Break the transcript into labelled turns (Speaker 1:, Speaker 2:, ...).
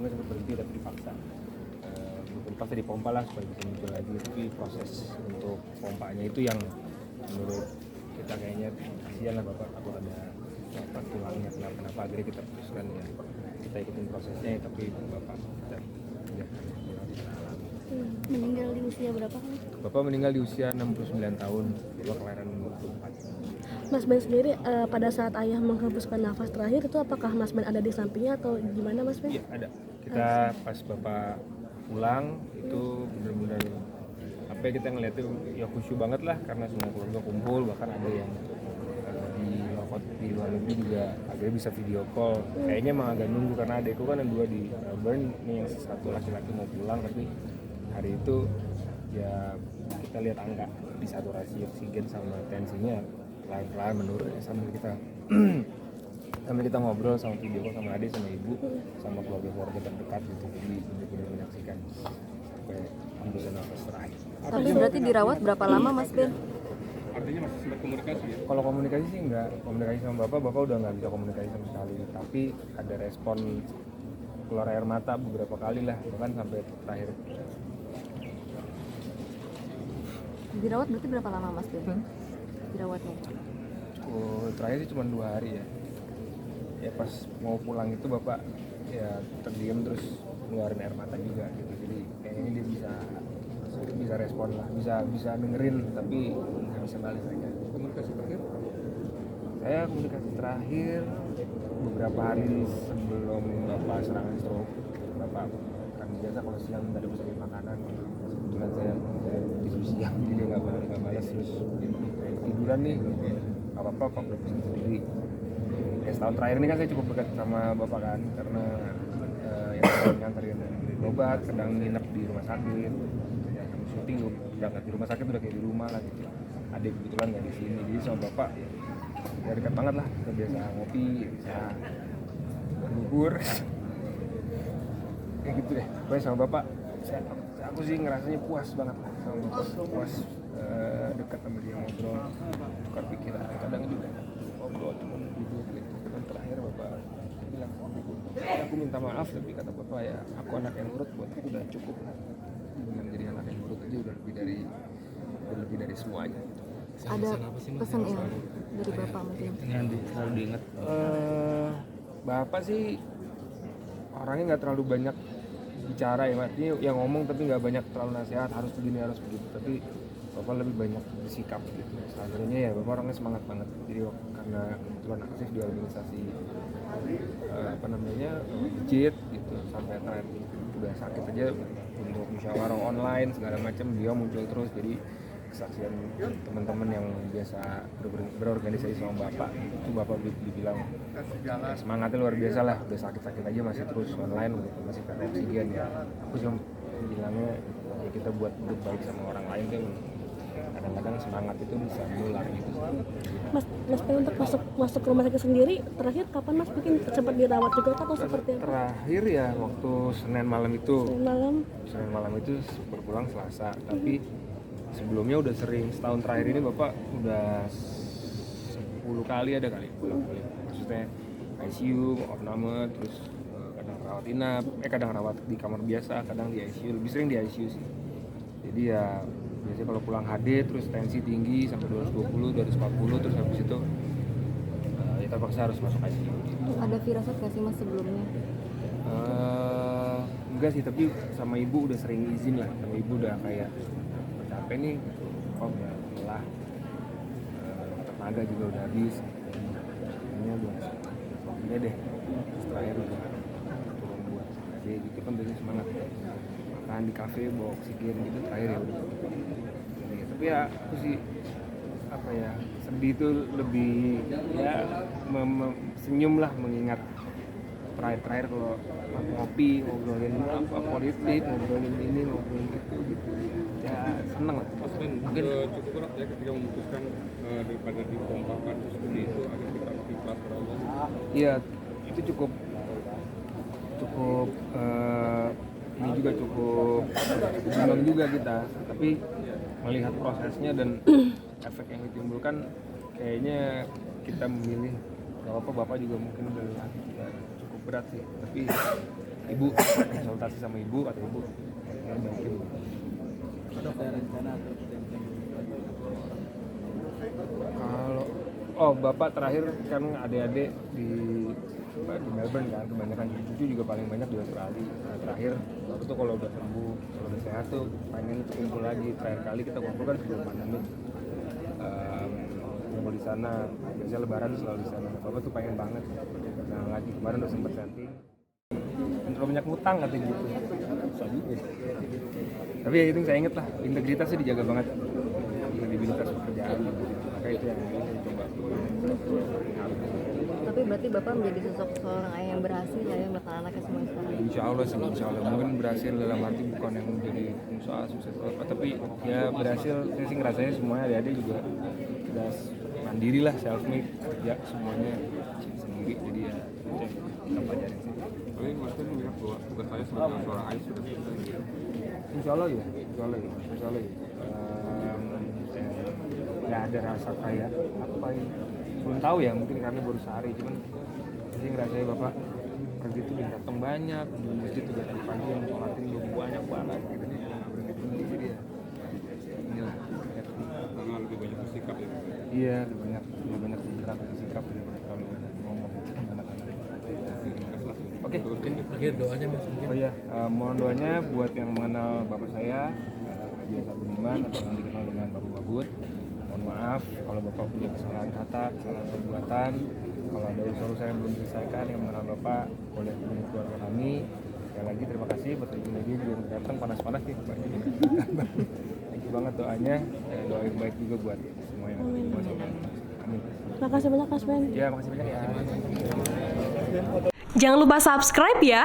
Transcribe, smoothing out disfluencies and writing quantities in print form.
Speaker 1: sebelumnya sempat berhenti tapi dipaksa dipaksa dipompa lah supaya bisa muncul lagi, tapi proses untuk pompanya itu yang menurut kita kayaknya kasihan lah bapak, takut ada tulangnya kenapa akhirnya kita putuskan ya kita ikutin prosesnya, tapi bapak kita tidak
Speaker 2: Meninggal di usia berapa kan?
Speaker 1: Bapak meninggal di usia 69 tahun, bapak kelahiran 24.
Speaker 2: Mas Ben sendiri pada saat ayah menghembuskan nafas terakhir itu apakah Mas Ben ada di sampingnya atau gimana Mas Ben?
Speaker 1: Iya ada, kita pas bapak pulang itu benar-benar apa ya, kita ngeliatnya ya khusyuk banget lah karena semua keluarga kumpul, bahkan ada yang di luar negeri juga akhirnya bisa video call. Kayaknya emang agak nunggu karena adekku kan yang dua di Melbourne, ini yang satu laki-laki mau pulang, tapi hari itu ya kita lihat angka di saturasi oksigen sama tensinya pelan-pelan menurun ya, sambil kita ngobrol sama video call sama adik sama ibu sama keluarga terdekat gitu, jadi benar-benar menyaksikan sampai hembusan nafas terakhir.
Speaker 3: Tapi berarti dirawat berapa lama Mas Ben?
Speaker 4: Artinya masih sempat komunikasi ya?
Speaker 1: Kalau komunikasi sih enggak, komunikasi sama bapak udah nggak bisa komunikasi sama sekali, tapi ada respon keluar air mata beberapa kali lah, bahkan sampai terakhir.
Speaker 3: Dirawat berarti berapa lama Mas Ben? Dirawatnya?
Speaker 1: Terakhir sih cuma 2 hari ya. Ya pas mau pulang itu bapak ya terdiam terus ngeluarin air mata juga gitu, jadi kayaknya dia bisa respon lah, bisa dengerin tapi nggak bisa balik aja.
Speaker 4: Komunikasi terakhir?
Speaker 1: Saya komunikasi terakhir beberapa hari sebelum bapak serangan stroke. Bapak kan biasa kalau siang tadi pesan makanan, kebetulan saya tidur siang jadi nggak balas, terus tiduran nih nggak apa-apa kok udah pesan sendiri. Ya setahun terakhir ini kan saya cukup dekat sama bapak kan, karena yang nganterin obat, kadang nginep di rumah sakit, ya sama syuting berangkat di rumah sakit udah kayak di rumah lah gitu. Adik kebetulan nggak di sini, jadi sama bapak ya dekat banget lah, kita biasa ngopi, bisa bubur kayak gitu deh. Pokoknya sama bapak aku sih ngerasanya puas banget lah sama bapak, puas dekat sama dia, ngobrol tukar pikiran, kadang juga ngobrol cuma duduk gitu. Dan terakhir bapak bilang aku minta maaf, tapi kata bapak ya aku anak yang nurut, buat aku udah cukup dengan jadi anak yang nurut aja udah lebih dari semuanya.
Speaker 3: Ada pesan ya dari bapak mungkin?
Speaker 4: Yang selalu diingat?
Speaker 1: Bapak sih orangnya nggak terlalu banyak bicara ya, artinya yang ngomong tapi nggak banyak terlalu nasihat harus begini harus begitu, tapi bapak lebih banyak bersikap gitu. Sebenarnya ya bapak orangnya semangat banget, jadi karena kebetulan aktif di organisasi masjid gitu, sampai terakhir udah sakit aja untuk musyawarah online segala macam dia muncul terus, jadi kesaksian teman-teman yang biasa berorganisasi sama bapak itu bapak dibilang semangatnya luar biasa lah, udah sakit-sakit aja masih terus online gitu, masih pakai oksigen ya. Aku cuma bilangnya ya kita buat hidup baik sama orang lain kan kadang-kadang semangat itu bisa menular gitu.
Speaker 2: Mas Ben untuk masuk ke rumah sakit sendiri terakhir kapan Mas, mungkin sempat dirawat juga atau seperti apa?
Speaker 1: Terakhir ya waktu Senin malam itu.
Speaker 2: Senin malam
Speaker 1: itu berpulang Selasa, tapi sebelumnya udah sering, setahun terakhir ini bapak udah 10 kali ada kali pulang balik, maksudnya ICU, opname, terus kadang rawat inap, kadang rawat di kamar biasa, kadang di ICU, lebih sering di ICU sih. Jadi ya biasanya kalau pulang HD terus tensi tinggi sampai 220, 240, terus habis itu ya terpaksa harus masuk ICU.
Speaker 3: Ada firasat gak sih Mas sebelumnya?
Speaker 1: Enggak sih, tapi sama ibu udah sering izin lah, sama ibu udah kayak capek nih, kok udah lelah, tenaga juga udah habis, ini udah ya deh, terus terakhir udah turun buat jadi gitu kan, biasanya semangat makan di kafe bawa oksigen gitu, terakhir ya udah jadi, tapi ya aku sih apa ya, sedih itu lebih ya senyum lah mengingat terakhir kalau ngopi ngobrolin apa politik, ngobrolin ini ngobrolin itu gitu ya, seneng lah.
Speaker 4: Mas Ben, mungkin cukup berat ya ketika memutuskan daripada dipompakan seperti itu agar kita ikhlas berawal.
Speaker 1: Iya, itu cukup ini juga cukup senang juga kita, tapi melihat prosesnya dan efek yang ditimbulkan kayaknya kita memilih gak apa-apa, bapak juga mungkin udah cukup berat sih, tapi ibu konsultasi sama ibu atau ibu ya, balikin. Kalau bapak terakhir kan adik-adik di Melbourne kan, kebanyakan cucu juga paling banyak di Australia. Nah, terakhir bapak tuh kalau udah sembuh, kalau udah sehat tuh pengen kumpul lagi. Terakhir kali kita kumpul kan sebelum pandemi, kumpul di sana. Biasanya Lebaran tuh selalu di sana. Bapak tuh pengen banget kenal lagi. Kemarin udah sempet setting. Terlalu banyak ngutang katanya gitu. Susah juga. Tapi ya itu saya inget lah, integritasnya dijaga banget. Kredibilitas pekerjaan. Maka itu yang saya coba.
Speaker 3: Tapi berarti Bapak menjadi sosok seorang ayah yang berhasil lah ya melihat anaknya semua sekarang.
Speaker 1: Insya Allah sih, insya Allah. Mungkin berhasil dalam arti bukan yang menjadi pengusaha sukses atau apa, tapi ya berhasil. Saya sih ngerasanya semuanya adik-adik juga udah mandiri lah, self made kerja semuanya sendiri. Jadi ya kita pelajarin sih.
Speaker 4: Tapi Mas Ben melihat bahwa tugas saya sebagai seorang ayah sudah selesai.
Speaker 1: Insya Allah ya, insya Allah ya, insya Allah ya. Nggak ada rasa kayak apa ya, belum tahu ya, mungkin karena baru sehari, cuman saya ngerasain bapak kerja itu udah datang banyak, di masjid juga tadi pagi yang sholatin belum banyak banget gitu, dia nggak berhenti, jadi ya inilah
Speaker 4: Karena lebih banyak bersikap ya.
Speaker 1: iya, lebih banyak bergerak, bersikap, lebih banyak terlalu banyak ngomong anak-anak. Oke,
Speaker 5: Akhir doanya Mas mungkin.
Speaker 1: oh iya, mohon doanya buat yang mengenal bapak saya, biasa Budiman atau yang dikenal dengan Bapak Babut. Mohon maaf kalau bapak punya kesalahan kata, kesalahan perbuatan. Kalau ada urusan yang belum diselesaikan yang mengenal bapak, boleh hubungi keluarga kami. Sekali lagi terima kasih buat ibu media juga yang datang panas-panas nih Pak. Thank you banget doanya, doa yang baik juga buat semua yang ada di rumah sama. Amin.
Speaker 2: Makasih banyak Mas Ben.
Speaker 1: Ya, makasih banyak ya.
Speaker 6: Jangan lupa subscribe ya.